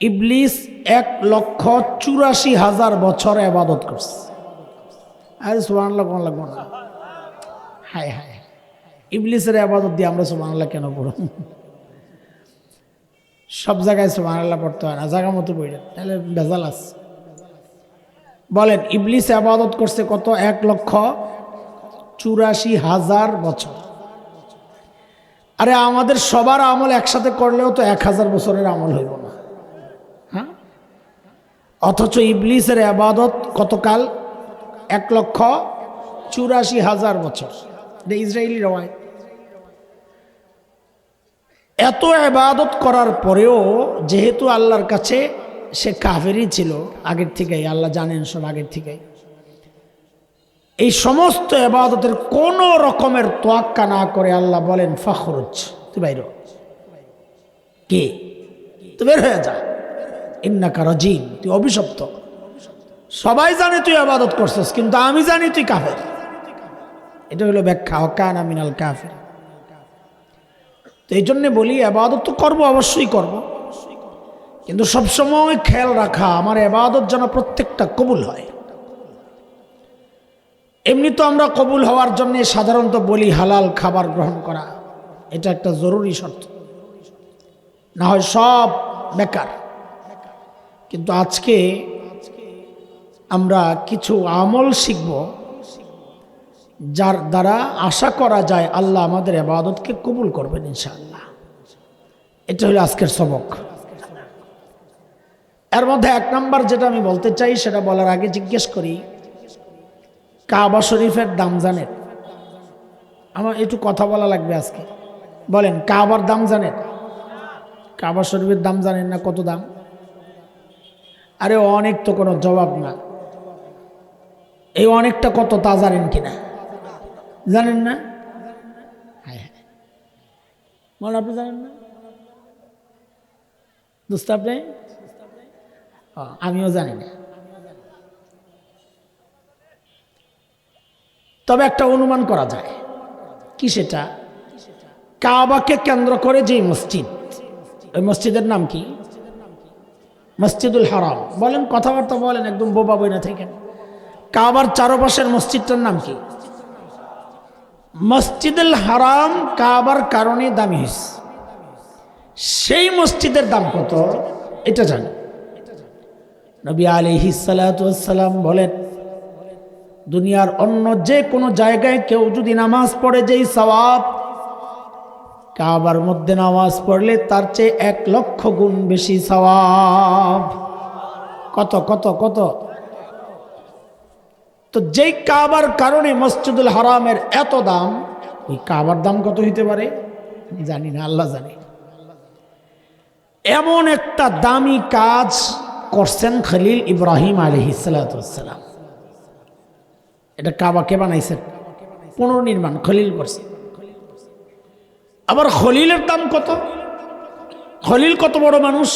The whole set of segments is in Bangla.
ইবলিস 1,84,000 বছর ইবাদত করছে। আরে সুবহানাল্লাহ কোন লাগবো না। হায় হায়, ইবলিসের ইবাদত দিয়ে আমরা সুবহানাল্লাহ কেন পড়ব? সব জায়গায় সুবহানাল্লাহ পড়তে হয় না, জায়গা মতো পড়ে তাহলে ভেজাল আছে। বলেন ইবলিস ইবাদত করছে কত? 1,84,000 বছর। আরে আমাদের সবার আমল একসাথে করলেও তো 1,000 বছরের আমল হইব না, হ্যাঁ? অথচ ইবলিসের ইবাদত কতকাল? 1,84,000 বছর। এটা ইসরায়েলি রওয়ায়াত। এত ইবাদত করার পরেও যেহেতু আল্লাহর কাছে সে কাফেরই ছিল আগের থেকেই, আল্লাহ জানেন সব আগের থেকেই, এই সমস্ত ইবাদতের কোন রকমের তোয়াক্কা না করে আল্লাহ বলেন ফখরুজ, তুই বাইর হ। কে? তুই বের হয়ে যা, ইন্নাকা রাজিম, তুই অভিশপ্ত। সবাই জানে তুই ইবাদত করছিস, কিন্তু আমি জানি তুই কাফের। এটা হলো ব্যাখ্যা ওয়াকানা মিনাল কাফির। তো এই জন্যে বলি ইবাদত তো করবো, অবশ্যই করব, কিন্তু সবসময় খেয়াল রাখা আমার ইবাদত যেন প্রত্যেকটা কবুল হয়। এমনি তো আমরা কবুল হওয়ার জন্য সাধারণত বলি হালাল খাবার গ্রহণ করা, এটা একটা জরুরি শর্ত, না হয় সব বেকার। কিন্তু আজকে আমরা কিছু আমল শিখব যার দ্বারা আশা করা যায় আল্লাহ আমাদের ইবাদতকে কবুল করবেন ইনশাআল্লাহ। এটা হলো আজকের সবক। এর মধ্যে 1 নম্বর যেটা আমি বলতে চাই, সেটা বলার আগে জিজ্ঞেস করি, কাবা শরীফের দাম জানেন? আমার একটু কথা বলা লাগবে আজকে। বলেন কাবার দাম জানেন? কাবা শরীফের দাম জানেন না? কত দাম? আরে অনেক তো কোনো জবাব না। এই অনেকটা কত তা জানেন কিনা? জানেন না? হ্যাঁ হ্যাঁ, বলেন আপনি জানেন না? বুঝতে আপনি? আমিও জানি না, তবে একটা অনুমান করা যায়। কি সেটা? কাবাকে কেন্দ্র করে যে মসজিদ, ওই মসজিদের নাম কি? মসজিদুল হারাম। বলেন, কথাবার্তা বলেন, একদম বোবা বইনা থাকেন। কাবার চারপাশের মসজিদটার নাম কি? মসজিদুল হারাম কাবার কারণে দামি হয়েছে। সেই মসজিদের দাম কত এটা জানি। নবী আলাইহিস সালাতু ওয়াস সালাম বলেন, দুনিয়ার অন্য যে কোনো জায়গায় কেউ যদি নামাজ পড়ে, যেই সওয়াব কাবার মধ্যে নামাজ পড়লে তার চেয়ে 1,00,000 গুণ বেশি সওয়াব। কত কত কত? তো যেই কাবার কারণে মসজিদুল হারামের এত দাম, ওই কাবার দাম কত হইতে পারে জানি না, আল্লাহ জানে। এমন একটা দামি কাজ করছেন খলিল ইব্রাহিম আলাইহিস সালাতু ওয়াস সালাম। এটা কাবা কে বানাইছেন? পুনর্নির্মাণ খলিল করছে। আবার খলিলের দাম কত? খলিল কত বড় মানুষ!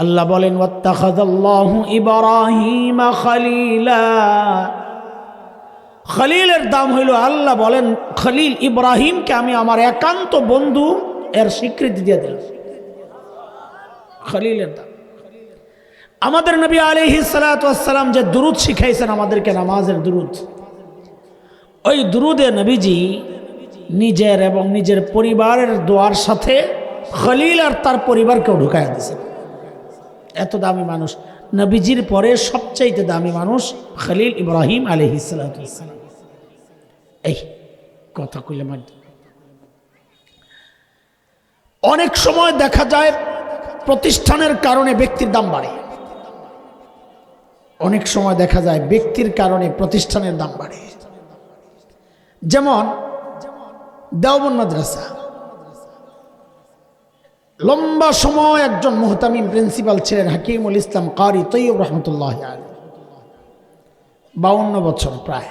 আল্লাহ বলেন ওয়াত্তাখাযাল্লাহু ইব্রাহিমা খলিলা। খলিলের দাম হইল, আল্লাহ বলেন খলিল ইব্রাহিমকে আমি আমার একান্ত বন্ধু এর স্বীকৃতি দিয়ে দিলাম। খলিলের দাম। আমাদের নবী আলাইহিস সালাতু ওয়াস সালাম যে দুরূদ শিখাইছেন আমাদেরকে, নামাজের দুরূদ, ওই দুরূদে নবীজি নিজের এবং নিজের পরিবারের দোয়ার সাথে খলিল আর তার পরিবারকেও ঢুকায় দিয়েছেন। এত দামি মানুষ। নবীজির পরে সবচাইতে দামি মানুষ খলিল ইব্রাহিম আলাইহিস সালাতু ওয়াস সালাম। এই কথা কইলে অনেক সময় দেখা যায় প্রতিষ্ঠানের কারণে ব্যক্তির দাম বাড়ে। অনেক সময় দেখা যায় ব্যক্তির কারণে প্রতিষ্ঠানের দাম বাড়ে। যেমন দেওবন্দ মাদ্রাসা, লম্বা সময় একজন মুহতামিম প্রিন্সিপাল ছিলেন হাকিমুল ইসলাম কারি তৈয়ব রহমতুল্লাহ আলাইহি, 52 বছর প্রায়।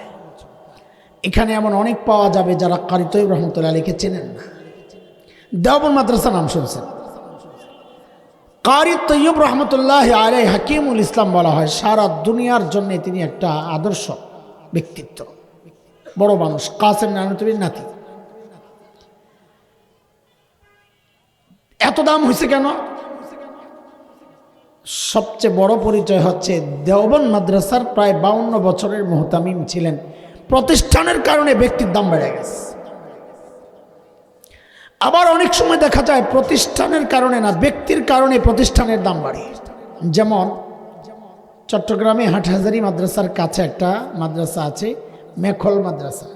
এখানে এমন অনেক পাওয়া যাবে যারা কারি তৈয়ব রহমতুল্লাহ আলাইহিকে চেনেন না। দেওবন্দ মাদ্রাসা নাম শুনছেন? কারি তৈয়ব রহমতুল্লাহ আলাইহি হাকিমুল ইসলাম বলা হয়। সারা দুনিয়ার জন্য তিনি একটা আদর্শ ব্যক্তিত্ব, বড় মানুষ। কাসেম নানুতুবির নাতি। এত দাম হয়েছে কেন? সবচেয়ে বড় পরিচয় হচ্ছে দেওবন্দ মাদ্রাসার প্রায় 52 বছরের মুহতামিম ছিলেন। প্রতিষ্ঠানের কারণে ব্যক্তির দাম বেড়ে গেছে। আবার অনেক সময় দেখা যায় প্রতিষ্ঠানের কারণে না, ব্যক্তির কারণে প্রতিষ্ঠানের দাম বাড়ে। যেমন চট্টগ্রামে হাটহাজারী মাদ্রাসার কাছে একটা মাদ্রাসা আছে, মেখল মাদ্রাসা।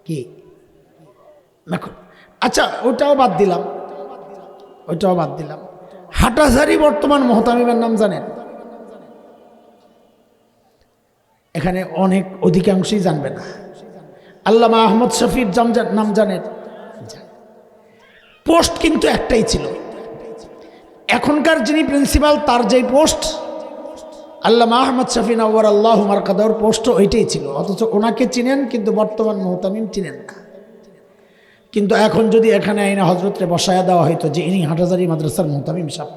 কি মেখল? আচ্ছা, ওইটাও বাদ দিলাম। হাটহাজারী বর্তমান মুহতামিমের নাম জানেন? এখানে অনেক অধিকাংশই জানবে না। আল্লামা আহমদ শফির নাম জানেন? পোস্ট কিন্তু একটাই ছিল। এখনকার যিনি প্রিন্সিপাল তার যেই পোস্ট, আল্লামা আহমদ শফি নওয়ার আল্লাহু মারকাদার পোস্ট ওইটাই ছিল। অথচ ওনাকে চিনেন, কিন্তু বর্তমান মুহতামিম চিনেন না। কিন্তু এখন যদি এখানে আইনা হজরতরে বসায়া দেওয়া হইতো যে ইনি হাটহাজারী মাদ্রাসার মুহতামিম সাহেব,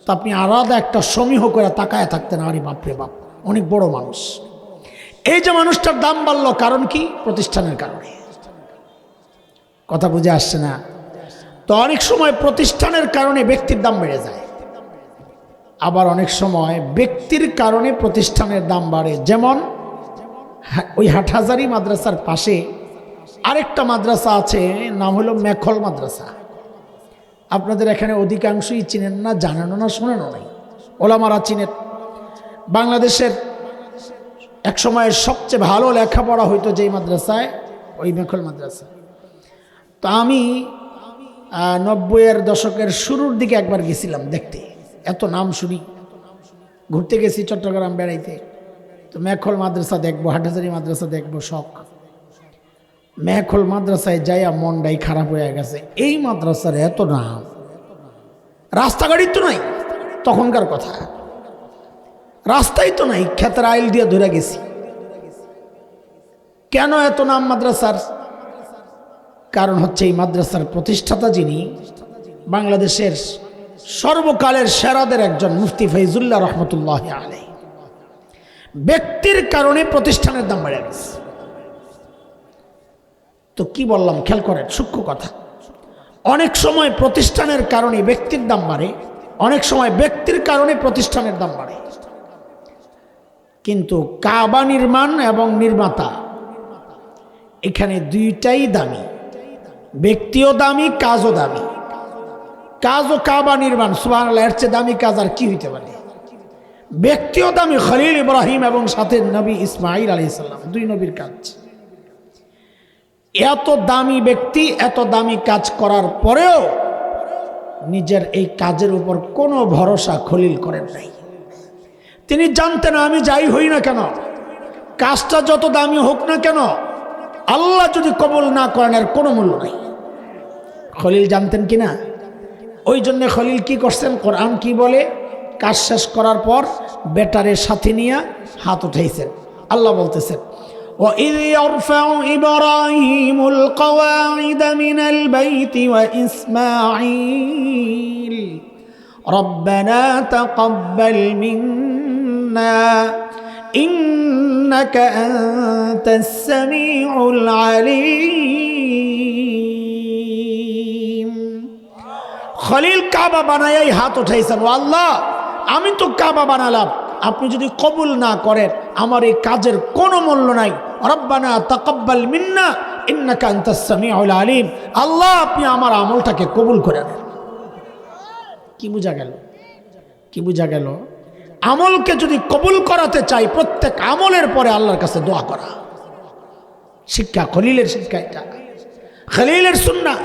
তো আপনি আলাদা একটা সমীহ করে তাকায় থাকতেন, আরে বাপরে বাপ, অনেক বড় মানুষ। এই যে মানুষটার দাম বাড়লো, কারণ কি? প্রতিষ্ঠানের কারণে। কথা বুঝে আসছে না? তো অনেক সময় প্রতিষ্ঠানের কারণে ব্যক্তির দাম বেড়ে যায়, আবার অনেক সময় ব্যক্তির কারণে প্রতিষ্ঠানের দাম বাড়ে। যেমন ওই হাটহাজারী মাদ্রাসার পাশে আরেকটা মাদ্রাসা আছে, নাম হলো মেখল মাদ্রাসা। আপনাদের এখানে অধিকাংশই চিনেন না, জানেনও না, শোনেনও নাই। ওলামারা চিনেন। বাংলাদেশের এক সময়ের সবচেয়ে ভালো লেখাপড়া হইতো যেই মাদ্রাসায়, ওই মেখল মাদ্রাসা। তো আমি 90-এর দশকের শুরুর দিকে একবার গেছিলাম দেখতে, এত নাম শুনি। ঘুরতে গেছি চট্টগ্রাম বেড়াইতে, তো মেখল মাদ্রাসা দেখবো, হাটহাজারী মাদ্রাসা দেখবো, শখ। মেখল মাদ্রাসায় যাইয়া মনটাই খারাপ হয়ে গেছে। এই মাদ্রাসার এত নাম, রাস্তাঘাটই তো নাই, তখনকার কথা, রাস্তাই তো নাই, ক্ষেতের আইল দিয়ে ধরে গেছি। কেন এত নাম মাদ্রাসার? কারণ হচ্ছে এই মাদ্রাসার প্রতিষ্ঠাতা যিনি, বাংলাদেশের সর্বকালের সেরাদের একজন মুফতি ফৈজুল্লাহ রহমতুল্লাহ আলাইহি, ব্যক্তির কারণে প্রতিষ্ঠানের দাম বেড়ে গেছে। তো কি বললাম খেয়াল করেন, সূক্ষ্ম কথা। অনেক সময় প্রতিষ্ঠানের কারণে ব্যক্তির দাম বাড়ে, অনেক সময় ব্যক্তির কারণে প্রতিষ্ঠানের দাম বাড়ে। কিন্তু কাবা নির্মাণ এবং নির্মাতা, এখানে দুইটাই দামি, ব্যক্তিও দামি, কাজও দামি। কাজ ও কাবা নির্মাণ, সুবহানাল্লাহ, এর চেয়ে দামি কাজ আর কি হইতে পারে? ব্যক্তিও দামি, খলিল ইব্রাহিম এবং সাথে নবী ইসমাঈল আলাইহিস সালাম, দুই নবীর কাজ। এত দামি ব্যক্তি এত দামি কাজ করার পরেও নিজের এই কাজের উপর কোনো ভরসা খলিল করেন নাই। তিনি জানতেন আমি যাই হই না কেন, কাজটা যত দামি হোক না কেন, আল্লাহ যদি কবুল না করেন এর কোনো মূল্য নাই। খলিল জানতেন কিনা? ওই জন্য খলিল কি করছেন, কোরআন কি বলে, কাজ শেষ করার পর বেটারের সাথে নিয়ে হাত উঠাইছেন। আল্লাহ বলতেছেন, وَإِذْ يَرْفَعُ إِبْرَاهِيمُ الْقَوَاعِدَ مِنَ الْبَيْتِ وَإِسْمَاعِيلُ رَبَّنَا تَقَبَّلْ مِنَّا إِنَّكَ أَنْتَ السَّمِيعُ الْعَلِيمُ। খলিল কাবা বানায়াই হাত উঠাইছেন, ও আল্লাহ, আমি তো কাবা বানালাম, আপনি যদি কবুল না করেন আমার এই কাজের কোনো মূল্য নাই। রব্বানা তাকাব্বাল মিন্না ইন্নাকা আনতাস সামিউল আলিম। আল্লাহ, আপনি আমার আমলটাকে কবুল করে নেন। কি বোঝা গেল? কি বোঝা গেল? আমলকে যদি কবুল করাতে চাই, প্রত্যেক আমলের পরে আল্লাহর কাছে দোয়া করা শিক্ষা। খলিলের শিক্ষা এটা, খলিলের সুন্নাহ।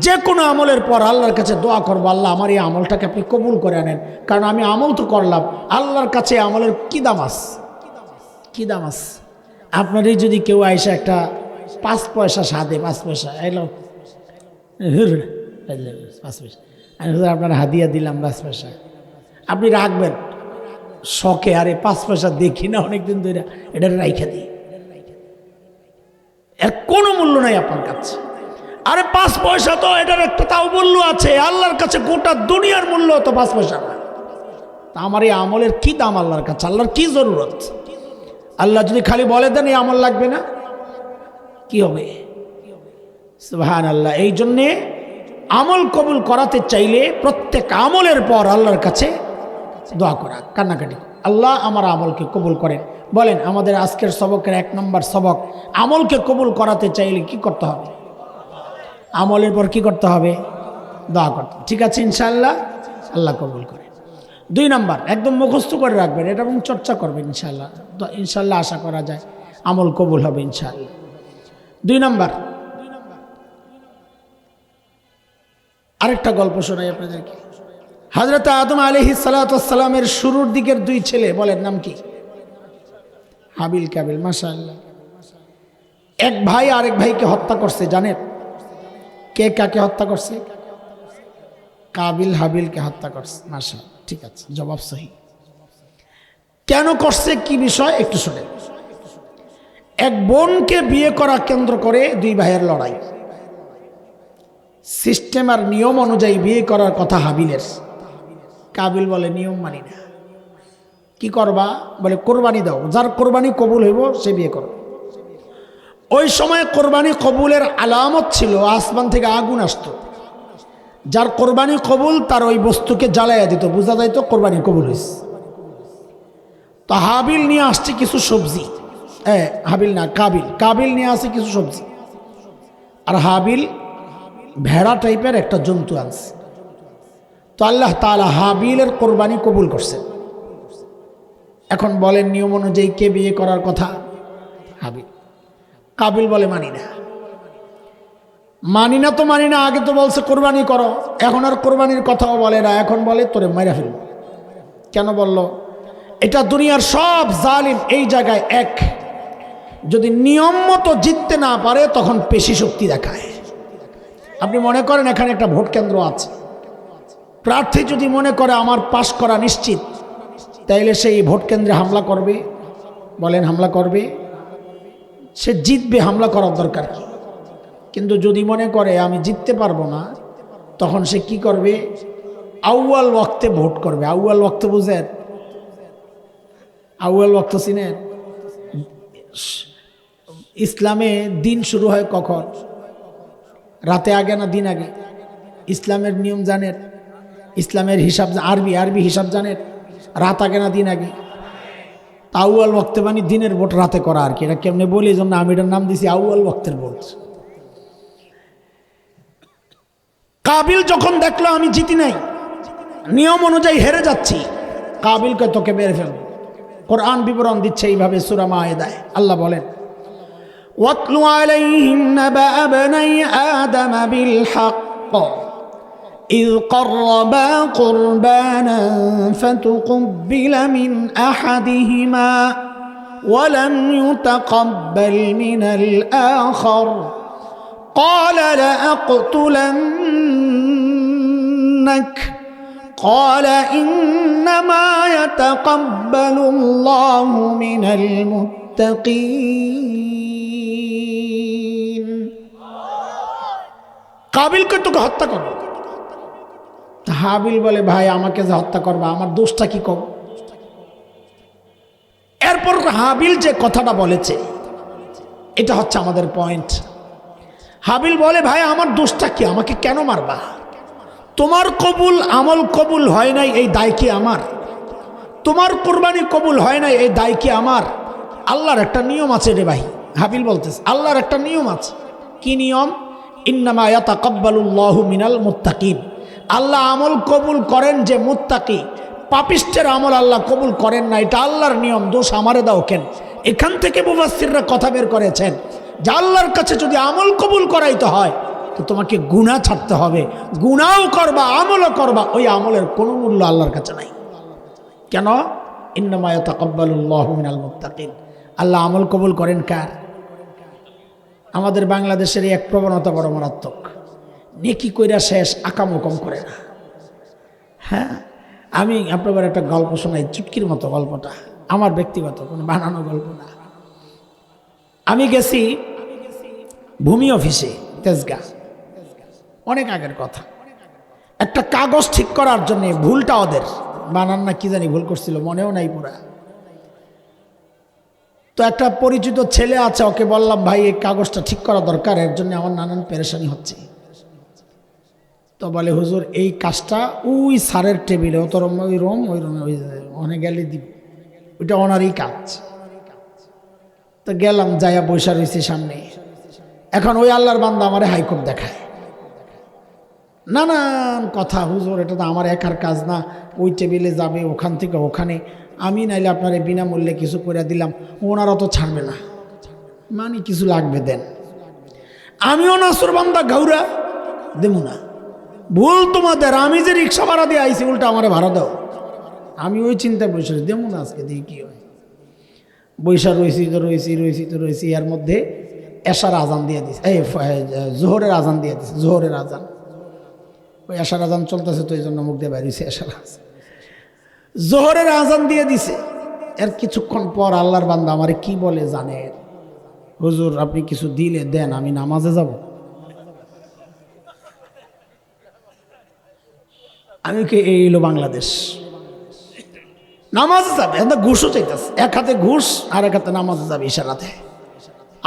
যে কোনো আমলের পর আল্লাহর কাছে দোয়া করবো, আল্লাহ আমার এই আমলটাকে আপনি কবুল করে আনেন। কারণ আমি আমল তো করলাম, আল্লাহর কাছে আমলের কি দাম আছে? কি দাম আছে? আপনারই যদি কেউ আইসা একটা 5 পয়সা সাদে, 5 পয়সা এলো, 5 পয়সা আমি আপনার হাদিয়া দিলাম 5 পয়সা, আপনি রাখবেন শখে, আরে 5 পয়সা দেখি না অনেকদিন ধরে, এটা রাইখা দিই, এর কোনো মূল্য নাই আপনার কাছে। আরে 5 পয়সা তো, এটার একটা তাও মূল্য আছে, আল্লাহর কাছে গোটা দুনিয়ার মূল্য তো 5 পয়সা না। তা আমার এই আমলের কি দাম আল্লাহর কাছে? আল্লাহর কি জরুরত? আল্লাহ যদি খালি বলে দেন এই আমল লাগবে না, কি হবে? সুবহানাল্লাহ। এই জন্যে আমল কবুল করাতে চাইলে প্রত্যেক আমলের পর আল্লাহর কাছে দোয়া করা, কান্নাকাটি, আল্লাহ আমার আমলকে কবুল করেন। বলেন আমাদের আজকের সবকের 1 নম্বর সবক, আমলকে কবুল করাতে চাইলে কি করতে হবে? আমলের পর কি করতে হবে? দোয়া করতে। ঠিক আছে, ইনশাআল্লাহ আল্লাহ কবুল করে। 2 নম্বর একদম মুখস্থ করে রাখবেন এটা এবং চর্চা করবেন, ইনশাআল্লাহ ইনশাআল্লাহ আশা করা যায় আমল কবুল হবে ইনশাআল্লাহ। 2 নম্বর আরেকটা গল্প শোনাই আপনাদেরকে। হযরত আদম আলাইহিস সালাতু ওয়াস সালামের শুরুর দিকের 2 ছেলে, বলেন নাম কি? হাবিল কাবিল। মাশাআল্লাহ। এক ভাই আরেক ভাইকে হত্যা করছে, জানেন কে কাকে হত্যা করছে? কাবিল হাবিলকে হত্যা করছে। মাশাআল্লাহ, ঠিক আছে, জবাব সহি। কেন করছে, কি বিষয় একটু শুনেন। এক বোনকে বিয়ে করা কেন্দ্র করে 2 ভাইয়ের লড়াই। সিস্টেম আর নিয়ম অনুযায়ী বিয়ে করার কথা হাবিলের। কাবিল বলে নিয়ম মানি না। কি করবা? বলে কোরবানি দাও, যার কোরবানি কবুল হইব সে বিয়ে করো। ওই সময় কোরবানি কবুলের আলামত ছিল আসমান থেকে আগুন আসতো, যার কোরবানি কবুল তার ওই বস্তুকে জ্বালাইয়া দিত, বোঝা যাইত কোরবানি কবুল হয়েছে। তো হাবিল নিয়ে আসছে কিছু সবজি, হাবিল না কাবিল নিয়ে আসছে কিছু সবজি, আর হাবিল ভেড়া টাইপের একটা জন্তু আনছে। তো আল্লাহ তাআলা হাবিলের কোরবানি কবুল করছেন। এখন বলেন নিয়ম অনুযায়ী কে বিয়ে করার কথা? হাবিল। কাবিল বলে মানি না। মানি না তো মানি না, আগে তো বলছে কোরবানি করো, এখন আর কোরবানির কথাও বলে না, এখন বলে তোরে মাইরা ফেলব। কেন বলল? এটা দুনিয়ার সব জালিম এই জায়গায় এক, যদি নিয়ম মতো জিততে না পারে তখন পেশি শক্তি দেখায়। আপনি মনে করেন এখানে একটা ভোট কেন্দ্র আছে, প্রার্থী যদি মনে করে আমার পাশ করা নিশ্চিত, তাইলে সেই ভোট কেন্দ্রে হামলা করবে। বলেন হামলা করবে, সে জিতবে, হামলা করার দরকার কি? কিন্তু যদি মনে করে আমি জিততে পারবো না, তখন সে কি করবে? আউয়াল ওয়াক্তে ভোট করবে। আউয়াল ওয়াক্ত বুঝেন? আউয়াল ওয়াক্ত চিনেন? ইসলামে দিন শুরু হয় কখন? রাতে আগে না দিন আগে? ইসলামের নিয়ম জানেন? ইসলামের হিসাব আরবি হিসাব জানেন? রাত আগে না দিন আগে? আউয়াল ওয়াক্তে মানে দিনের ভোট রাতে করা আর কি। এটা কেমনে বলি, এই জন্য আমি এটার নাম দিছি আউয়াল ওয়াক্তের ভোট। কাবিল যখন দেখলো আমি জিতি নাই, নিয়ম অনুযায়ী হেরে যাচ্ছি, কাবিলকে তোকে মেরে ফেলবো। কোরআন বিবরণ দিচ্ছে এইভাবে সূরা মায়েদায়। আল্লাহ বলেন ওয়াতলু আলাইহিম নাবা বনাই আদম বিল হক إذ قربا قربانا فتقبل من أحدهما ولم يتقبل من الآخر قال لأقتلنك قال إنما يتقبل الله من المتقين কাবিলকে তোকে হত্যা করো। হাবিল বলে ভাই আমাকে যে হত্যা করবা, আমার দোষটা কি কম? এরপর হাবিল যে কথাটা বলেছে এটা হচ্ছে আমাদের পয়েন্ট। হাবিল বলে ভাই আমার দোষটা কি, আমাকে কেন মারবা? তোমার কবুল আমল কবুল হয় নাই, এই দায় কি আমার? তোমার কোরবানি কবুল হয় নাই, এই দায় কি আমার? আল্লাহর একটা নিয়ম আছে রে ভাই। হাবিল বলতেছে আল্লাহর একটা নিয়ম আছে। কি নিয়ম? ইন্নামা ইয়াতাকাব্বালুল্লাহু মিনাল মুত্তাকিন। আল্লাহ আমল কবুল করেন যে মুত্তাকি, পাপিষ্টের আমল আল্লাহ কবুল করেন না, এটা আল্লাহর নিয়ম। দোষ আমারে দাও কেন? এখান থেকে মুফাসসিররা কথা বের করেছেন যে আল্লাহর কাছে যদি আমল কবুল করাইতে হয় তো তোমাকে গুনাহ ছাড়তে হবে, গুনাহও করবা আমলও করবা, ওই আমলের কোনো মূল্য আল্লাহর কাছে নাই। কেন? ইন্নামা ইয়াতাকাব্বালুল্লাহু মিনাল মুত্তাকিন। আল্লাহ আমল কবুল করেন কার? আমাদের বাংলাদেশের এক প্রবণতা বড় মারাত্মক, নেকি কইরা শেষ, আকামও কম করে না। হ্যাঁ, আমি আপনাদের একটা গল্প শোনাই, চুটকির মতো গল্পটা, আমার ব্যক্তিগত, কোনো বানানো গল্প না। আমি গেছি ভূমি অফিসে, তেজগাঁ, অনেক আগের কথা। একটা কাগজ ঠিক করার জন্য, ভুলটা ওদের, বানান না কি জানি ভুল করছিল, মনেও নাই পুরা। তো একটা পরিচিত ছেলে আছে, ওকে বললাম ভাই এই কাগজটা ঠিক করা দরকার, এর জন্য আমার নানান পেরেশানি হচ্ছে। তো বলে হুজুর এই কাজটা ওই স্যারের টেবিলে অত রম ওই রুম ওই অনেক গেলে দিব, ওইটা ওনারই কাজ। তো গেলাম, যাইয়া বৈশা রয়েছে সামনে। এখন ওই আল্লাহর বান্দা আমারে হাইকোর্ট দেখায়, নানান কথা। হুজুর এটা তো আমার একার কাজ না, ওই টেবিলে যাবে, ওখান থেকে ওখানে, আমি নাইলে আপনার বিনামূল্যে কিছু করে দিলাম, ওনারা তো ছাড়বে না, মানে কিছু লাগবে দেন। আমিও নাসুর বান্দা ঘাউরা দেবো না, ভুল তোমাদের, আমি যে রিক্সা ভাড়া দিয়ে আইসি, উল্টা আমারে ভাড়া দাও। আমি ওই চিন্তায় বসে দেবো না, আজকে দিয়ে কী হয়। বৈশা রয়েছি এর মধ্যে এশার আজান দিয়ে দিছে, এই জোহরের আজান দিয়ে দিছে, জোহরের আজান। ওই এশার আজান চলতেছে, তো এই জন্য মুখ দিয়ে বেরিয়েছে এশার আজান। জোহরের আজান দিয়ে দিছে। এর কিছুক্ষণ পর আল্লাহর বান্দা আমারে কি বলে জানেন? হুজুর আপনি কিছু দিলে দেন, আমি নামাজে যাব। আমি কি এই হলো বাংলাদেশ, নামাজে যাবে, ঘুষও চাইতেছে, এক হাতে ঘুষ আর এক হাতে নামাজে যাবে ইশারাতে।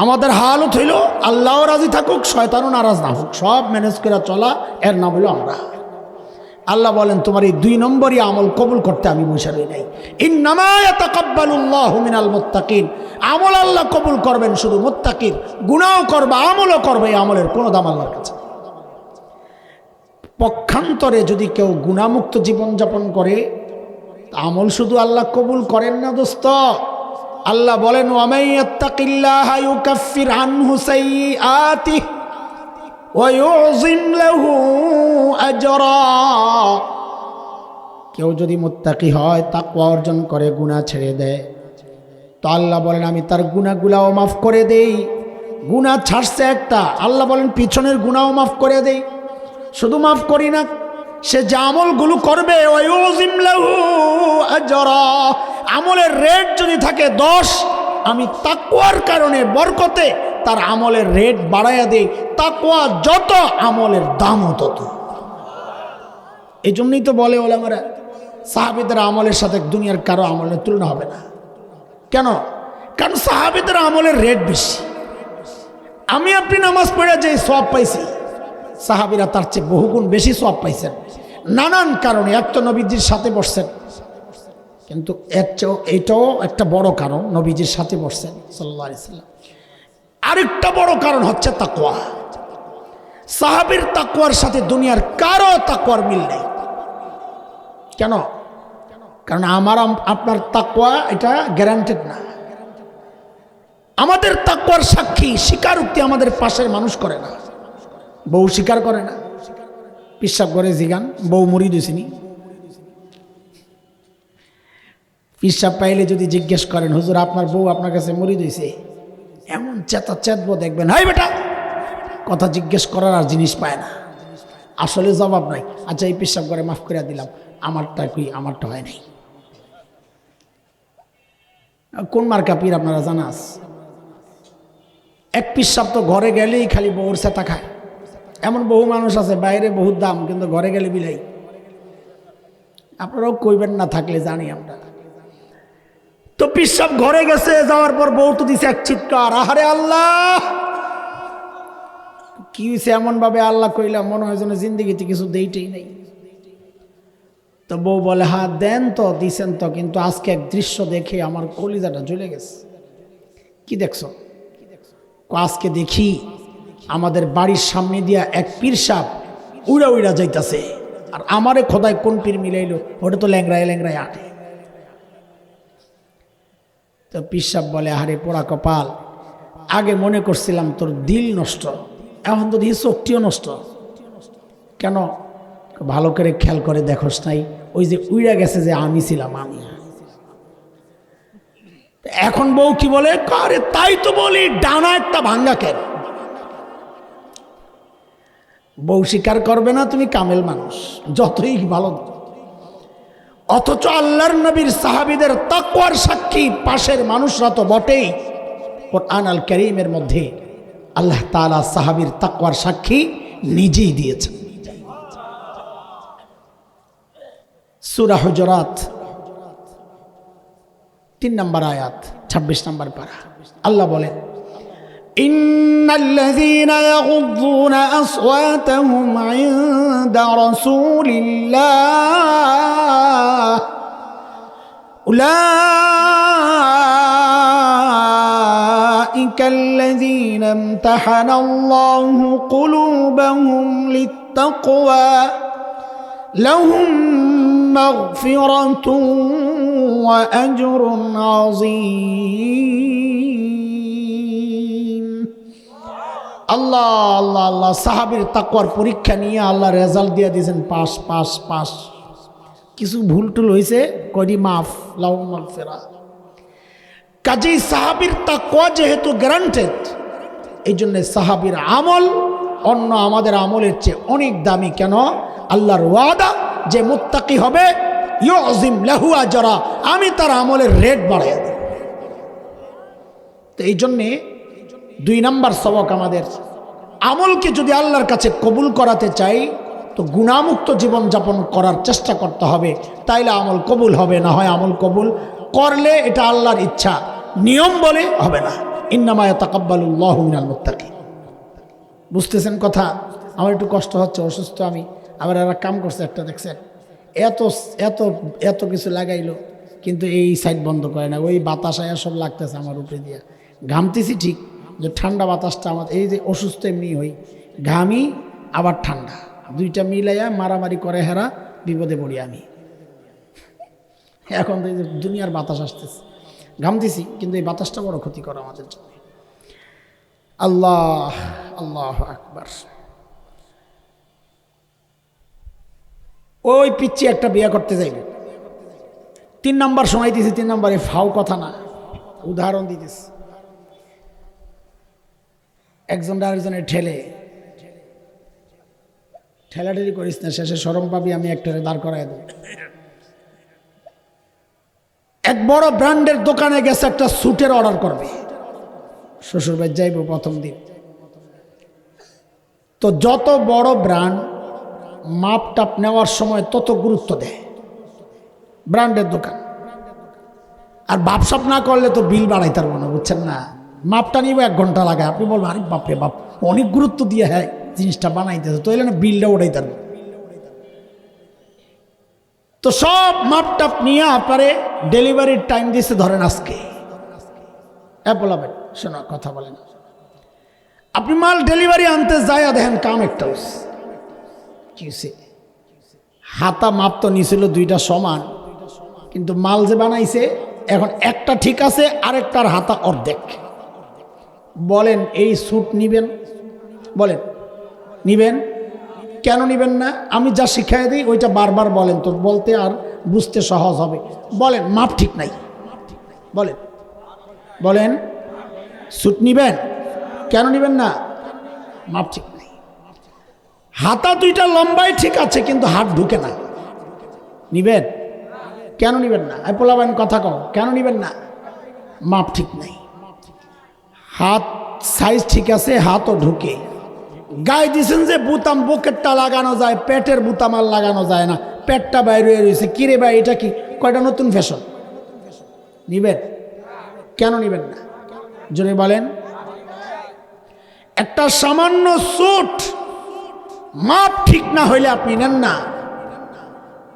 আমাদের হালত হইল আল্লাহও রাজি থাকুক, শয়তানও নারাজ না হোক, সব ম্যানেজ করে চলা, এর নাম হলো আমরা। আল্লাহ বলেন তোমার এই 2 নম্বরই আমল কবুল করতে আমি বসে রই নাই। ইন্নামা ইয়াতাকাব্বালুল্লাহু মিনাল মুত্তাকিন, আমল আল্লাহ কবুল করবেন শুধু মুত্তাকির। গুনাহও করবা, আমলও করবে, এই আমলের কোনো দাম আল্লাহর কাছে। পক্ষান্তরে যদি কেউ গুনাহমুক্ত জীবনযাপন করে, আমল শুধু আল্লাহ কবুল করেন না দোস্ত। আল্লাহ বলেন ওয়ামাই ইয়াত্তাকিল্লাহা ইউকাফির আনহু সাইয়্যাতিহি ওয়া ইউযিম লাহু আজরা। কেউ যদি মুত্তাকি হয়, তাকওয়া অর্জন করে, গুনাহ ছেড়ে দেয়, তো আল্লাহ বলেন আমি তার গুনাহগুলাও মাফ করে দেই। গুনাহ ছাড়ছে একটা, আল্লাহ বলেন পিছনের গুনাহও মাফ করে দেই। শুধু মাফ করি না, সে যে আমলগুলো করবে, ওয়ায়ুযিম লাহু আজরা, আমলের রেট যদি থাকে 10, আমি তাকওয়ার কারণে বরকতে তার আমলের রেট বাড়াইয়া দেই। তাকওয়া যত, আমলের দামও তত। এই জন্যই তো বলে ওলামারা, সাহাবীদের আমলের সাথে দুনিয়ার কারো আমলের তুলনা হবে না। কেন? কারণ সাহাবীদের আমলের রেট বেশি। আমি আপনি নামাজ পড়ে যে সওয়াব পাইছি, সাহাবীরা তার চেয়ে বহুগুণ বেশি সওয়াব পাইছেন নানান কারণে। এক তো নবীজির সাথে বসছেন, কিন্তু এটাও একটা বড় কারণ, নবীজির সাথে বসছেন সাল্লাল্লাহু আলাইহি সাল্লাম। আরেকটা বড় কারণ হচ্ছে তাকওয়া। সাহাবীর তাকওয়ার সাথে দুনিয়ার কারো তাকওয়ার মিল নেই। কেন? কারণ আমার আপনার তাকওয়া এটা গ্যারান্টেড না। আমাদের তাকওয়ার সাক্ষী, স্বীকারোক্তি আমাদের পাশের মানুষ করে না, বউ স্বীকার করে না। পিসাব করে জিগান, বউ মুড়ি দিছিনি। পিসাব পাইলে যদি জিজ্ঞেস করেন হুজুর আপনার বউ আপনার কাছে মুড়ি দিয়েছে, এমন চেতব দেখবেন, হাই বেটা, কথা জিজ্ঞেস করার আর জিনিস পায় না, আসলে জবাব নাই। আচ্ছা এই পিসাব করে মাফ করে দিলাম, আমারটা কি, আমারটা হয় নাই। কোন মার্কা পীর আপনারা জানাস? এক পিসাব তো ঘরে গেলেই খালি বউর চেতা খায়। এমন বহু মানুষ আছে, বাইরে বহুত দাম, কিন্তু ঘরে গেলে বিলাই। আপনারাও কইবেন না, থাকলে জানি আমরা। তো পিসাব ঘরে গেছে, যাওয়ার পর বউ তো দিছে এক চিৎকার, আহারে আল্লাহ কি হয়েছে এমন ভাবে আল্লাহ কইলাম, মনে হয় যেন জিন্দিগিতে কিছু দেইটেই নেই। তো বউ বলে হ্যাঁ দেন তো, দিছেন তো, কিন্তু আজকে এক দৃশ্য দেখে আমার কলিজাটা জ্বলে গেছে। কি দেখছো? আজকে দেখি আমাদের বাড়ির সামনে দিয়া এক পীর সাপ উড়া যাইতাছে, আর আমারে খোদায় কোন পীর মিলাইলো, ওটা তো ল্যাংরায় আটে। তো পীর সাপ বলে আরে পোড়া কপাল, আগে মনে করছিলাম তোর দিল নষ্ট, এখন তো দিয়ে চোখটিও নষ্ট। কেন? ভালো করে খেয়াল করে দেখোস নাই, ওই যে উইড়া গেছে যে আমি ছিলাম, আমি। এখন বউ কি বলে, আরে তাই তো বলি ডানা একটা ভাঙ্গা কেন। বউ স্বীকার করবে না, তুমি কামেল মানুষ, যতই ভালো। অথচ আল্লাহর নবীর সাহাবীদের তাকওয়ার সাক্ষী পাশের মানুষরা তো বটেই। কুরআন আল কারীমের মধ্যে আল্লাহ তাআলা সাহাবীর তাকওয়ার সাক্ষী নিজেই দিয়েছেন। সূরা হুজুরাত 3 নম্বর আয়াত, 26 নম্বর পারা। আল্লাহ বলেন ইন্নাল্লাযীনা ইয়াগুযযুনা আসওয়াতাহুম ইনদা রাসূলিল্লাহ উলাইকাল্লাযীনা ইমতাহানাল্লাহু কুলুবাহুম লিত্তাকওয়া লাহুম মাগফিরাতুন ওয়া আজরুন আযীম। আল্লাহ আল্লাহ আল্লাহ, সাহাবীর তাকওয়ার পরীক্ষা নিয়ে আল্লাহ রেজাল্ট দিয়ে দিয়েছেন পাস পাস পাস। কিছু ভুল টুল হয়েছে, কয়টি মাফ, লাহুম মাগফিরা। কাজেই সাহাবীর তাকওয়া যেহেতু গ্যারান্টেড, এই জন্য সাহাবীর আমল অন্য আমাদের আমলের চেয়ে অনেক দামি। কেন? আল্লাহর ওয়াদা যে মুত্তাকি হবে ইউযিম লাহু আজরা, আমি তার আমলের রেট বাড়াইয়া দেব। তো এই জন্যে 2 নম্বর সবক আমাদের, আমলকে যদি আল্লাহর কাছে কবুল করাতে চাই তো গুনাহমুক্ত জীবনযাপন করার চেষ্টা করতে হবে, তাইলে আমল কবুল হবে। না হয় আমল কবুল করলে এটা আল্লাহর ইচ্ছা, নিয়ম বলে হবে না। ইন্নামা ইয়াতাকাব্বালুল্লাহু মিনাল মুত্তাকিন। বুঝতেছেন কথা? আমার একটু কষ্ট হচ্ছে, অসুস্থ আমি। আবার এরা কাম করছে একটা, দেখছেন এত এত এত কিছু লাগাইলো, কিন্তু এই সাইড বন্ধ করে না। ওই বাতাস আয়া সব লাগতেছে আমার উপরে দিয়া। ঘামতেছি ঠিক, যে ঠান্ডা বাতাসটা আমার, এই যে অসুস্থ এমনি হই, ঘামি আবার ঠান্ডা, দুইটা মিলাইয়া মারামারি করে হেরা, বিপদে পড়ি আমি। এখন তো এই যে দুনিয়ার বাতাস আসতেছে, ঘামতেছি, কিন্তু এই বাতাসটা বড় ক্ষতিকর আমাদের জন্য। আল্লাহ আল্লাহ আকবার। ওই পিচ্ছি একটা বিয়ে করতে যাইবে, 3 নম্বর সময় দিয়েছি, 3 নম্বরে ফাও কথা না, উদাহরণ দিতেছি। একজন আরেকজনের ঠেলাঠেলি করিস না, শেষে শরম পাবি, আমি একটা দাঁড় করাই দেব। এক বড় ব্র্যান্ডের দোকানে গেছে, একটা স্যুটের অর্ডার করবে, শ্বশুরবাড়ি যাইব প্রথম দিন। তো যত বড় ব্র্যান্ড মাপ টাপ নেওয়ার সময় তত গুরুত্ব দেয় ব্র্যান্ডের দোকান। আর বাপসাপ না করলে তো বিল বাড়াইতে পারবো না, বুঝছেন না? মাপটা নিব 1 ঘন্টা লাগায়, আপনি বলবেন আরে বাপরে বাপ, অনেক গুরুত্ব দিয়ে হ্যাঁ জিনিসটা বানাইতেছে, তো এলে না বিলটা ওঠাইতে পারবো। তো সব মাপ টাপ নিয়ে আপনারে ডেলিভারির টাইম দিয়েছে ধরেন আজকে, বলাবেন শোনা কথা বলেন, আপনি মাল ডেলিভারি আনতে যায় দেখেন কাম একটা কিসে হাতা মাপ তো নিছিল 2টা সমান, কিন্তু মাল যে বানাইছে এখন একটা ঠিক আছে, আরেকটার হাতা অর্ধেক। বলেন এই স্যুট নিবেন? বলেন নিবেন? কেন নিবেন না? আমি যা শিখাই দিই ওইটা বারবার বলেন, তো বলতে আর বুঝতে সহজ হবে। বলেন মাপ ঠিক নাই, বলেন বলেন স্যুট নিবেন? কেন নিবেন না? মাপ ঠিক নাই। হাতা 2টা লম্বাই ঠিক আছে, কিন্তু হাত ঢুকে না, নিবেন? কেন নিবেন না? পোলাবেন কথা কও, কেন নিবেন না? মাপ ঠিক নাই। হাত সাইজ ঠিক আছে, হাতও ঢুকে। গায়ে দিয়েছেন যে বুতাম বুকেরটা লাগানো যায়, পেটের বুতাম আর লাগানো যায় না, পেটটা বাইরে রয়েছে। কিরে ভাই এটা কি? কয়টা নতুন ফ্যাশন, নিবেন? কেন নিবেন না? জোরে বলেন। একটা সামান্য স্যুট মাপ ঠিক না হইলে আপনি নেন না।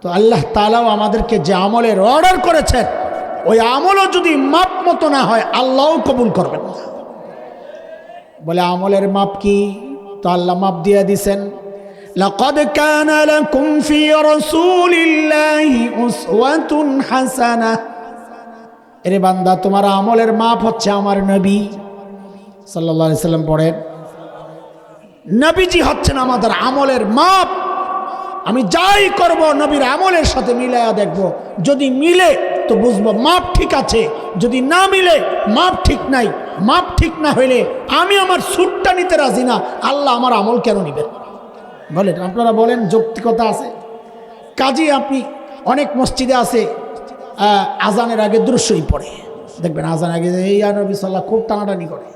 তো আল্লাহ তাআলাও আমাদেরকে যে আমলের অর্ডার করেছেন, ওই আমলও যদি মাপ মতো না হয় আল্লাহও কবুল করবেন না। বলে আমলের মাপ কি? তো আল্লাহ মাপ দিয়ে দিছেন, লাকাদ কানা লাকুম ফি রাসূলিল্লাহি উসওয়াতুন হাসানাহ। এরে বান্দা, তোমার আমলের মাপ হচ্ছে আমার নবী সাল্লাল্লাহু আলাইহি সাল্লাম। পড়েন, নবীজি হচ্ছেন আমাদের আমলের মাপ। আমি যাই করব নবীর আমলের সাথে মিলাইয়া দেখব, যদি মিলে তো বুঝবো মাপ ঠিক আছে, যদি না মিলে মাপ ঠিক নাই। মাপ ঠিক না হইলে আমি আমার সুটটা নিতে রাজি না, আল্লাহ আমার আমল কেন নিবেন? বলেন, আপনারা বলেন, যৌক্তিকতা আছে? কাজী আপনি অনেক মসজিদে আছে আজানের আগে দুরূদ শরীফ পড়ে, দেখবেন আজানের আগে এই নবী সাল্লাল্লাহু খুব টানাটানি করে।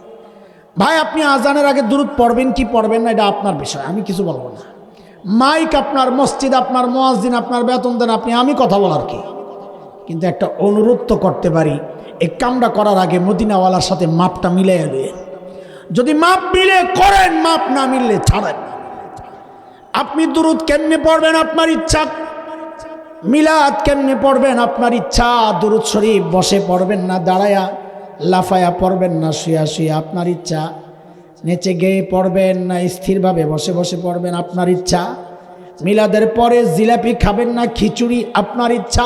ভাই আপনি আজানের আগে দুরূদ পড়বেন কি পড়বেন না এটা আপনার বিষয়, আমি কিছু বলবো না। মাইক আপনার, মসজিদ আপনার, মুয়াজ্জিন আপনার, বেতন দেন আপনি, আমি কথা বলার কি? কিন্তু একটা অনুরোধ তো করতে পারি, এই কামটা করার আগে মদিনাওয়ালার সাথে মাপটা মিলাইয়া লইয়েন। যদি মাপ মিলে করেন, মাপ না মিললে ছাড়েন। আপনি দুরুদ কেমনে পড়বেন আপনার ইচ্ছা, মিলাদ কেমনে পড়বেন আপনার ইচ্ছা। দুরুদ শরীফ বসে পড়বেন না দাঁড়ায়া, লাফায়া পড়বেন না শুয়া শুয়া আপনার ইচ্ছা, নেচে গেয়ে পড়বেন না স্থিরভাবে বসে বসে পড়বেন আপনার ইচ্ছা। মিলাদের পরে জিলাপি খাবেন না খিচুড়ি আপনার ইচ্ছা।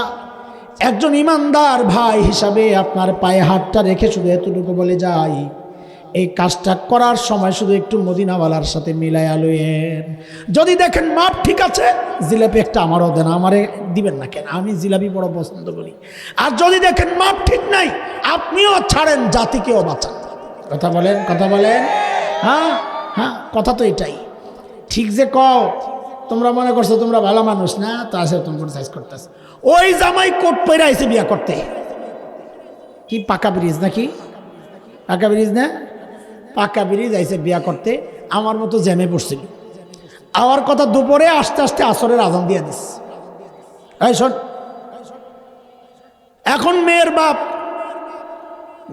একজন ইমানদার ভাই হিসাবে আপনার পায়ে হাতটা রেখে শুধু এতটুকু বলে যাই, এই কাজটা করার সময় শুধু একটু মদিনাওয়ালার সাথে মিলাইয়া লইয়েন। যদি দেখেন মাপ ঠিক আছে, জিলাপি একটা আমারও দেন, আমারে দিবেন না কেন, আমি জিলাপি বড় পছন্দ করি। আর যদি দেখেন মাপ ঠিক নাই, আপনিও ছাড়েন, জাতিকেও বাঁচান। কথা বলেন, কথা বলেন। হ্যাঁ হ্যাঁ, কথা তো এটাই ঠিক। যে কও তোমরা মনে করছো তোমরা ভালো মানুষ না, তা সে তোমরা সাইজ করতেছে। ওই জামাই কোট পরে আইছে বিয়া করতে, কি পাকা ব্রিজ নাকি, পাকা ব্রিজ না, পাকা ব্রিজ আইছে বিয়া করতে, আমার মতো জ্যামে পড়ছিল। আমার কথা দুপুরে আস্তে আস্তে আসরের আজান দিয়ে দিস। এই শোন, এখন মেয়ের বাপ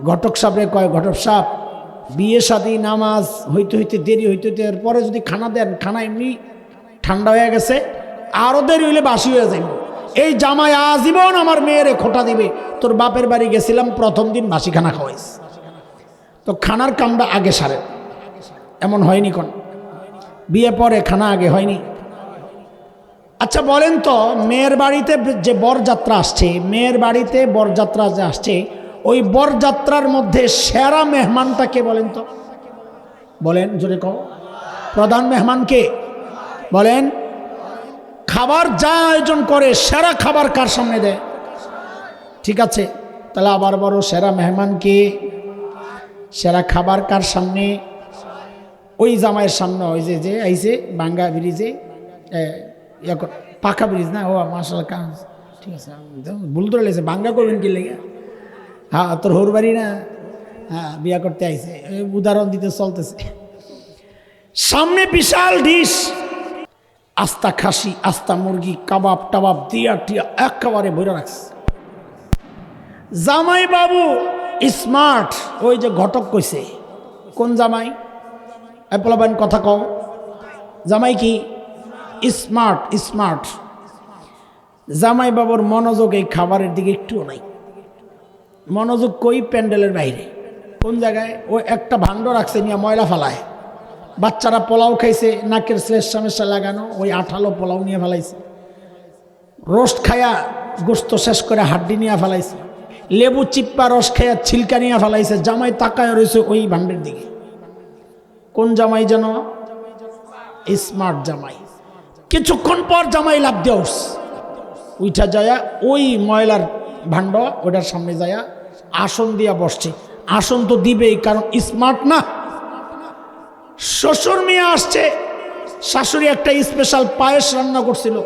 ঘটক সাহেবরে কয়, ঘটক সাহেব বিয়ে শাদী নামাজ হইতে হইতে দেরি হইতে হইতে এরপরে যদি খানা দেন, খানা এমনি ঠান্ডা হয়ে গেছে, আরও দেরি হইলে বাসি হয়ে যাইব। এই জামাই আজীবন আমার মেয়েরে খোটা দিবে, তোর বাপের বাড়ি গেছিলাম প্রথম দিন বাসি খানা খাওয়াইস, তো খানার কামটা আগে সারে। এমন হয়নি কোন বিয়ে পরে খানা আগে হয়নি? আচ্ছা বলেন তো, মেয়ের বাড়িতে যে বরযাত্রা আসছে, মেয়ের বাড়িতে বরযাত্রা যে আসছে, ওই বরযাত্রার মধ্যে সেরা মেহমানটা কে বলেন তো? বলেন জোরে কও, প্রধান মেহমান কে বলেন? খাবার যা আয়োজন করে সেরা খাবার কার সামনে দেয়? ঠিক আছে, তাহলে আবার বড় সেরা মেহমান কে, সেরা খাবার কার সামনে? ওই জামাইয়ের সামনে। ওই যে যে আইছে বাঙ্গা ব্রিজে, পাকা ব্রিজ না, ও মাশাআল্লাহ কাজ ঠিক আছে, ভুল ধরে লেগেছে, বাঙ্গা করবেন কি লেগে? হ্যাঁ, তোর হোর বাড়ি না, হ্যাঁ বিয়া করতে আইছে, উদাহরণ দিতে চলতেছে। সামনে বিশাল ডিশ, আস্তা খাসি, আস্তা মুরগি, কাবাব টাবাব দিয়া টিয়া একেবারে ভরে রাখছে। জামাই বাবু স্মার্ট, ওই যে ঘটক কইছে, কোন জামাই? পোলাবান কথা কও, জামাই কি স্মার্ট? স্মার্ট জামাই বাবুর মনোযোগ এই খাবারের দিকে একটুও নাই। মনোযোগ কই? প্যান্ডেলের বাইরে। কোন জায়গায়? ও একটা ভাণ্ড রাখছে, নিয়ে ময়লা ফালায়। বাচ্চারা পোলাও খাইছে, নাকের শ্লেষা মেশা লাগানো, ওই আঠালো পোলাও নিয়ে ফেলাইছে। রোস্ট খায়া গোস্ত শেষ করে হাড্ডি নিয়ে ফেলাইছে। লেবু চিপ্পা রস খায়া ছিলকা নিয়ে ফেলাইছে। জামাই তাকায় রয়েছে ওই ভাণ্ডের দিকে। কোন জামাই যেন? স্মার্ট জামাই। কিছুক্ষণ পর জামাই লাভ দিয়ে উঠছে, উঠা যায়া ওই ময়লার ভাণ্ড ওটার সামনে যায়া আসন দিয়া বসছে। আসন তো দিবেই, কারণ স্মার্ট না। শ্বশুর মেয়ে আসছে, শাশুড়ি একটা স্পেশাল পায়েস রান্না করছিল,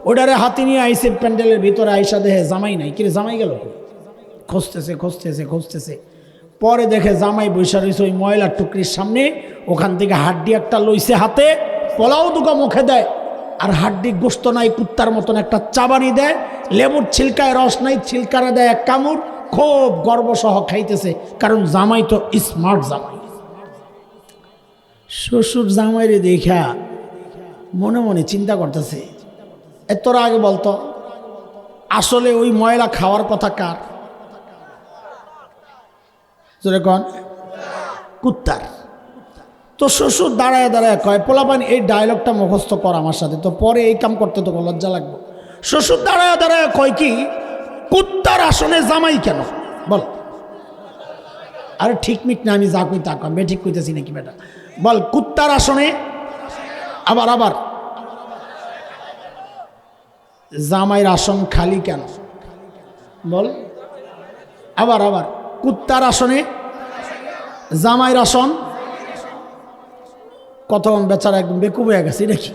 ওটারে হাতে নিয়ে আইসে প্যান্ডেলের ভিতরে। আইসা দেখে জামাই নাই। কিরে জামাই গেল? খুঁজতেছে খুঁজতেছে খুঁজতেছে, পরে দেখে জামাই বৈশা রয়েছে ওই ময়লার টুকরির সামনে। ওখান থেকে হাড্ডি একটা লইছে হাতে, পোলাও দুটো মুখে দেয়, আর হাড্ডি গোস্ত নাই, কুত্তার মতন একটা চাবানি দেয়। লেবুর ছিলকায় রস নাই, ছিলকারে দেয় এক কামড়, খুব গর্বসহ খাইতেছে, কারণ জামাই তো স্মার্ট জামাই। শ্বশুর জামাইরে দেখা মনে মনে চিন্তা করতেছে, তোরা আগে বলতো আসলে ওই ময়লা খাওয়ার কথা কার? যেরকম কুত্তার। তো শ্বশুর দাঁড়ায় দাঁড়ায় কয়, পোলাপান এই ডায়লগটা মুখস্থ কর আমার সাথে, তো পরে এই কাম করতে তো লজ্জা লাগবে। শ্বশুর দাঁড়ায় দাঁড়ায় কয় কি, কুত্তার আসনে জামাই কেন? বল। আরে ঠিক মিক না, আমি যা কই তা কম, ঠিক কইতেছি নাকি বেটা? বল, কুত্তার আসনে আবার আবার জামাইয়ের আসন খালি কেন? বল আবার আবার, কুত্তার আসনে জামাইয়ের আসন। কত বেচারা একদম বেকুব হয়ে গেছে নাকি?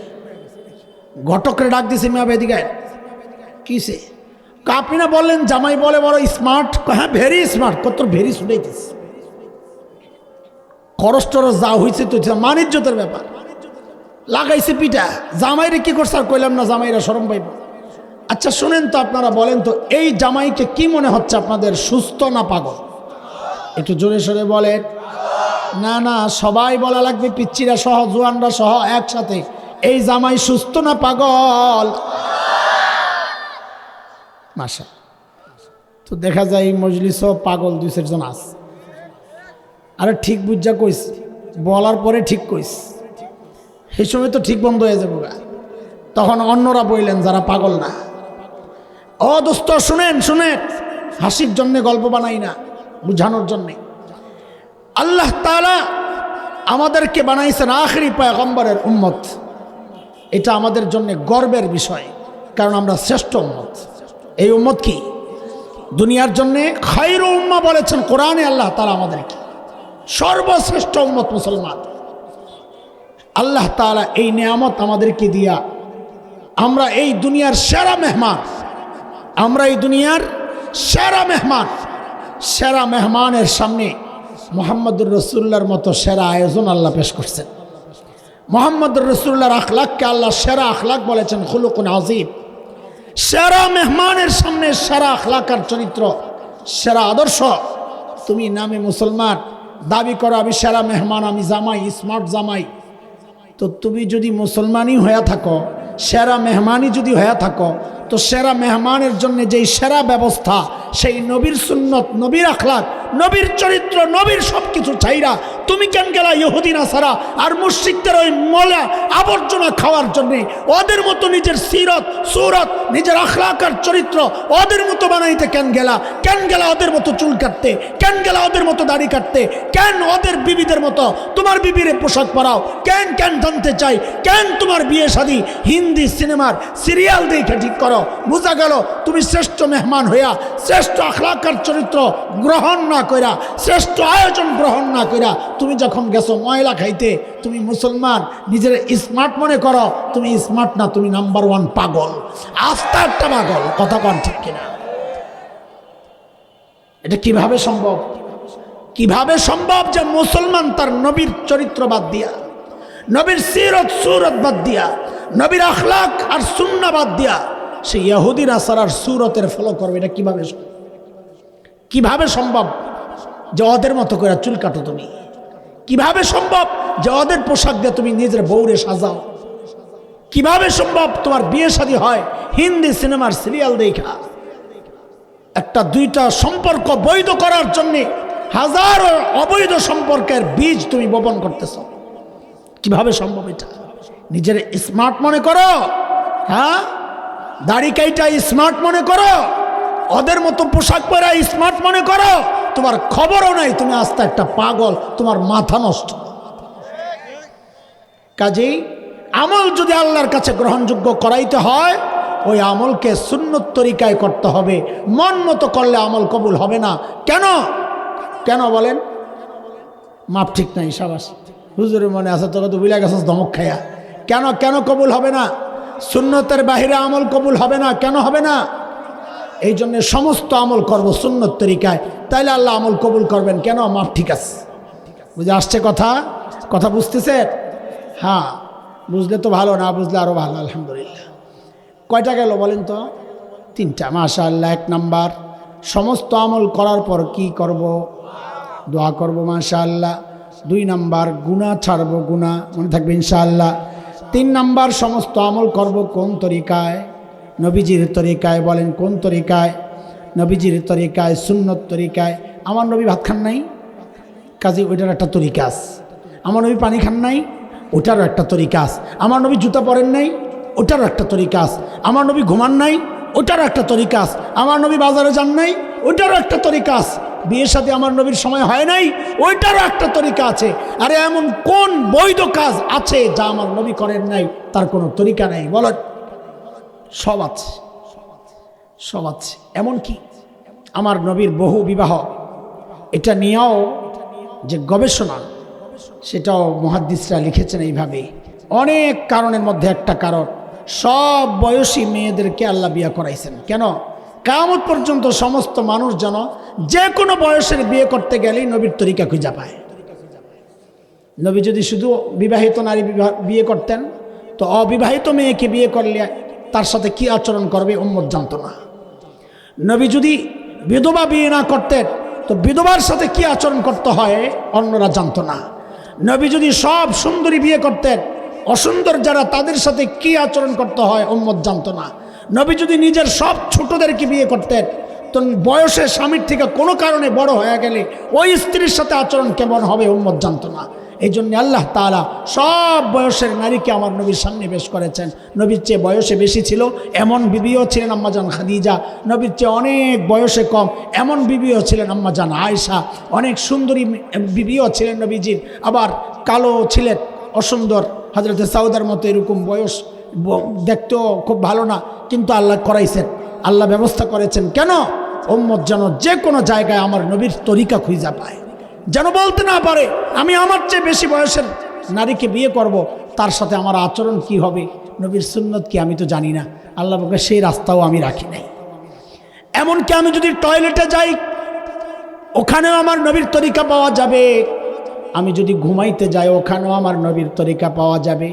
ঘটকরে ডাক দিছে, মিয়া বেদিকে কিসে? আপনি না বললেন জামাই বলে বড় স্মার্ট? হ্যাঁ ভেরি স্মার্ট। কত ভেরি শুনাইতেছে, খরচ টরচ যা হয়েছে তো মানিজ্যতের ব্যাপার। লাগাইছে পিঠা, জামাইরে কি করছে আর কইলাম না, জামাইরা শরম পাইব। আচ্ছা শুনেন তো, আপনারা বলেন তো, এই জামাইকে কি মনে হচ্ছে আপনাদের, সুস্থ না পাগল? একটু জোরে সোরে বলেন। না না, সবাই বলা লাগবে, পিচ্চিরা সহ জোয়ানরা সহ একসাথে, এই জামাই সুস্থ না পাগল? মাশা। তো দেখা যায় এই মজলিসও পাগল দুই চারজন আছে। আরে ঠিক বুঝা কইস, বলার পরে ঠিক কইস, সেই সময় তো ঠিক বন্ধ হয়ে যাবো, তখন অন্যরা বললেন যারা পাগল না। ও দোস্ত শুনেন শুনেন, হাসির জন্যে গল্প বানাই না, বুঝানোর জন্যে। আল্লাহ তাআলা আমাদেরকে বানাইছেন আখিরি পয়গম্বরের উম্মত। এটা আমাদের জন্য গর্বের বিষয়, কারণ আমরা শ্রেষ্ঠ উম্মত। এই উম্মত কি দুনিয়ার জন্যে খায়রু উম্মাহ বলেছেন কোরআনে আল্লাহ তাআলা আমাদেরকে, সর্বশ্রেষ্ঠ উম্মত মুসলমান। আল্লাহ তাআলা এই নিয়ামত আমাদেরকে দিয়া আমরা এই দুনিয়ার সেরা মেহমান, আমরা এই দুনিয়ার সেরা মেহমান। সেরা মেহমানের সামনে মুহাম্মদুর রাসূলুল্লাহর মতো সেরা আয়োজন আল্লাহ পেশ করছেন। মুহাম্মদুর রাসূলুল্লাহর আখলাককে আল্লাহ সেরা আখলাক বলেছেন, খুলুকুন আযীম। সেরা মেহমানের সামনে সেরা আখলাক আর চরিত্র, সেরা আদর্শ। তুমি নামে মুসলমান, দাবি করো আমি সেরা মেহমান, আমি জামাই, স্মার্ট জামাই। তো তুমি যদি মুসলমানই হয়ে থাকো, সেরা মেহমানই যদি হয়ে থাকো, তো সেরা মেহমানের জন্য যেই সেরা ব্যবস্থা, সেই নবীর সুন্নত, নবীর আখলাক, নবীর চরিত্র, নবীর সব কিছু চাইরা তুমি কেন গেলা ইহুদি নাসারা আর মুশরিকদের ওই ময়লা আবর্জনা খাওয়ার জন্যে? ওদের মতো নিজের সিরত সুরত, নিজের আখলাক আর চরিত্র ওদের মতো বানাইতে কেন গেলা? কেন গেলা ওদের মতো চুল কাটতে? কেন গেলা ওদের মতো দাড়ি কাটতে? কেন ওদের বিবিদের মতো তোমার বিবিরে পোশাক পরাও? কেন কেন জানতে চাই, কেন তোমার বিয়ে শাদী হিন্দি সিনেমার সিরিয়াল দেখে ঠিক করো? বোঝা গেল তুমি শ্রেষ্ঠ মেহমান হইয়া শ্রেষ্ঠ আখলাক আর চরিত্র গ্রহণ না কইরা, শ্রেষ্ঠ আয়োজন গ্রহণ না কইরা তুমি যখন গেছো ময়লা খাইতে, তুমি মুসলমান নিজের স্মার্ট মনে করো। তুমি স্মার্ট না, তুমি নাম্বার ওয়ান পাগল, আস্তা একটা পাগল। কথা কন ঠিক কিনা? এটা কিভাবে সম্ভব? কিভাবে সম্ভব যে মুসলমান তার নবীর চরিত্র বাদ দিয়া, নবীর সিরত সুরত বাদ দিয়া, নবীর আখলাক আর সুন্নাহ বাদ দিয়া সে ইহুদি নাসারার সুরতের ফলো করবে? এটা কিভাবে সম্ভব? কিভাবে সম্ভব যে ওদের মতো করে চুল কাটো তুমি? কিভাবে সম্ভব যে ওদের পোশাক দিয়ে তুমি নিজের বউরে সাজাও? কিভাবে সম্ভব তোমার বিয়ে শাদী হয় হিন্দি সিনেমার সিরিয়াল দেখা? একটা দুইটা সম্পর্ক বৈধ করার জন্য হাজারো অবৈধ সম্পর্কের বীজ তুমি বপন করতেছ। কিভাবে সম্ভব এটা? নিজের স্মার্ট মনে করো, হ্যাঁ, দাড়ি কাইটা স্মার্ট মনে করো, ওদের মতো পোশাক পরা স্মার্ট মনে করো, তোমার খবরও নাই, তুমি আস্তে একটা পাগল, তোমার মাথা নষ্ট। কাজেই আমল যদি আল্লাহর কাছে গ্রহণযোগ্য করাইতে হয়, ওই আমলকে সুন্নত তরিকায় করতে হবে। মন মতো করলে আমল কবুল হবে না। কেন? কেন বলেন? মাপ ঠিক নাই। সাবাস, হুজুরের মনে আছে, তোকে তো বুঝে গেছিস ধমক খাইয়া। কেন কেন কবুল হবে না? সুন্নতের বাহিরে আমল কবুল হবে না। কেন হবে না? এই জন্য সমস্ত আমল করব সুন্নত তরিকায়, তাইলে আল্লাহ আমল কবুল করবেন। কেন? মাপ ঠিক আছে। বুঝে আসছে কথা? কথা বুঝতেছে? হ্যাঁ, বুঝলে তো ভালো, না বুঝলে আরও ভালো। আলহামদুলিল্লাহ। কয়টা গেল বলেন তো? তিনটা। মাশাআল্লাহ। এক নাম্বার, সমস্ত আমল করার পর কি করব? দোয়া করব, মাশাআল্লাহ। দুই নাম্বার, গুনাহ ছাড়বো, গুনাহ মনে থাকবে ইনশাআল্লাহ। তিন নাম্বার, সমস্ত আমল করব কোন তরিকায়? নবীজির তরিকায়। বলেন কোন তরিকায়? নবীজির তরিকায়, সুন্নত তরিকায়। আমার নবী ভাত খান নাই, কাজে ওইটার একটা তরিকা আছে। আমার নবী পানি খান নাই, ওটারও একটা তরিকা আছে। আমার নবী জুতা পরেন নাই, ওটারও একটা তরিকা আছে। আমার নবী ঘুমান নাই, ওটারও একটা তরিকা আছে। আমার নবী বাজারে যান নাই, ওইটারও একটা তরিকা আছে। বিয়ের সাথে আমার নবীর সময় হয় নাই, ওইটারও একটা তরিকা আছে। আরে এমন কোন বৈধ কাজ আছে যা আমার নবী করেন নাই, তার কোনো তরিকা নাই? বলেন। সব আছে, সব আছে। এমনকি আমার নবীর বহু বিবাহ, এটা নিয়েও যে গবেষণা, সেটাও মুহাদ্দিসরা লিখেছেন এইভাবে। অনেক কারণের মধ্যে একটা কারণ, সব বয়সী মেয়েদেরকে আল্লাহ বিয়ে করাইছেন। কেন? কিয়ামত পর্যন্ত সমস্ত মানুষ যেন যে কোনো বয়সের বিয়ে করতে গেলেই নবীর তরিকা খুঁজে পায়। নবী যদি শুধু বিবাহিত নারী বিয়ে করতেন, তো অবিবাহিত মেয়েকে বিয়ে করলে তার সাথে কি আচরণ করবে উম্মত জানত না। নবী যদি বিধবা বিয়ে না করতেন, তো বিধবার সাথে কি আচরণ করতে হয় অন্যরা জানতো না। নবী যদি সব সুন্দরী বিয়ে করতেন, অসুন্দর যারা তাদের সাথে কি আচরণ করতে হয় উম্মত জানতো না। নবী যদি নিজের সব ছোটদেরকে বিয়ে করতেন, তো বয়সে স্বামীর থেকে কোনো কারণে বড় হয়ে গেলে ওই স্ত্রীর সাথে আচরণ কেমন হবে উম্মত জানতো না। এই জন্য আল্লাহ তাআলা সব বয়সের নারীকে আমার নবীর সামনে পেশ করেছেন। নবীর চেয়ে বয়সে বেশি ছিল এমন বিবিও ছিলেন আম্মাজান খাদিজা, নবীর চেয়ে অনেক বয়সে কম এমন বিবিও ছিলেন আম্মাজান আয়েশা, অনেক সুন্দরী বিবিও ছিলেন নবীজির, আবার কালো ছিলেন অসুন্দর হযরত সাউদার মতো এরকম বয়স দেখতেও খুব ভালো না, কিন্তু আল্লাহ করাইছেন, আল্লাহ ব্যবস্থা করেছেন। কেন? উম্মত যেন যে কোনো জায়গায় আমার নবীর তরিকা খুঁজে পায়, যেন বলতে না পারে আমি আমার চেয়ে বেশি বয়সের নারীকে বিয়ে করব, তার সাথে আমার আচরণ কি হবে, নবীর সুন্নত কি আমি তো জানি না। আল্লাহ বলে সেই রাস্তাও আমি রাখি নাই। এমনকি আমি যদি টয়লেটে যাই ওখানেও আমার নবীর তরিকা পাওয়া যাবে, আমি যদি ঘুমাইতে যাই ওখানেও আমার নবীর তরিকা পাওয়া যাবে,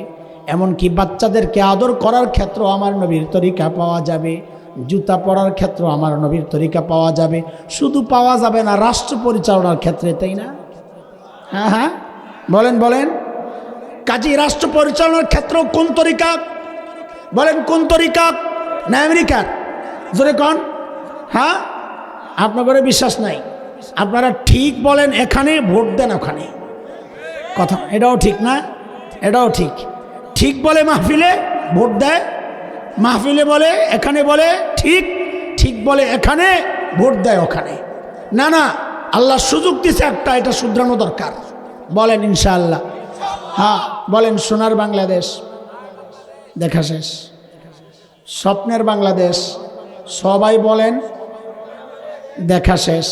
এমনকি বাচ্চাদেরকে আদর করার ক্ষেত্রেও আমার নবীর তরিকা পাওয়া যাবে, জুতা পরার ক্ষেত্রে আমার নবীর তরিকা পাওয়া যাবে। শুধু পাওয়া যাবে না রাষ্ট্র পরিচালনার ক্ষেত্রে, তাই না? হ্যাঁ হ্যাঁ বলেন বলেন। কাজী রাষ্ট্র পরিচালনার ক্ষেত্রেও কোন তরিকা বলেন? কোন তরিকা? না আমেরিকার? জোরে কোন? হ্যাঁ, আপনাদের বিশ্বাস নাই, আপনারা ঠিক বলেন এখানে, ভোট দেন ওখানে। কথা এটাও ঠিক না? এটাও ঠিক। ঠিক বলে মাহফিলে, ভোট দেয় মাহফিলে, বলে এখানে, বলে ঠিক, ঠিক বলে এখানে, ভোট দেয় ওখানে। না না, আল্লাহ সুযোগ দিছে একটা, এটা শুধরানো দরকার। বলেন ইনশাআল্লাহ। হ্যাঁ বলেন। সোনার বাংলাদেশ দেখা শেষ, স্বপ্নের বাংলাদেশ সবাই বলেন দেখা শেষ,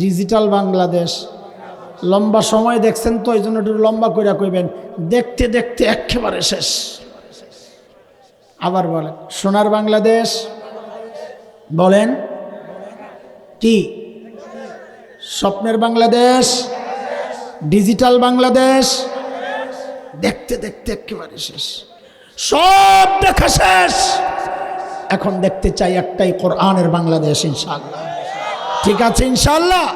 ডিজিটাল বাংলাদেশ লম্বা সময় দেখছেন তো, এই জন্য একটু লম্বা করে কইবেন, দেখতে দেখতে একেবারে শেষ। আবার বলেন সোনার বাংলাদেশ, বলেন কি? স্বপ্নের বাংলাদেশ, ডিজিটাল বাংলাদেশ, দেখতে দেখতে একেবারে শেষ, সব দেখা শেষ। এখন দেখতে চাই একটাই কোরআনের বাংলাদেশ ইনশাআল্লাহ। ঠিক আছে ইনশাআল্লাহ।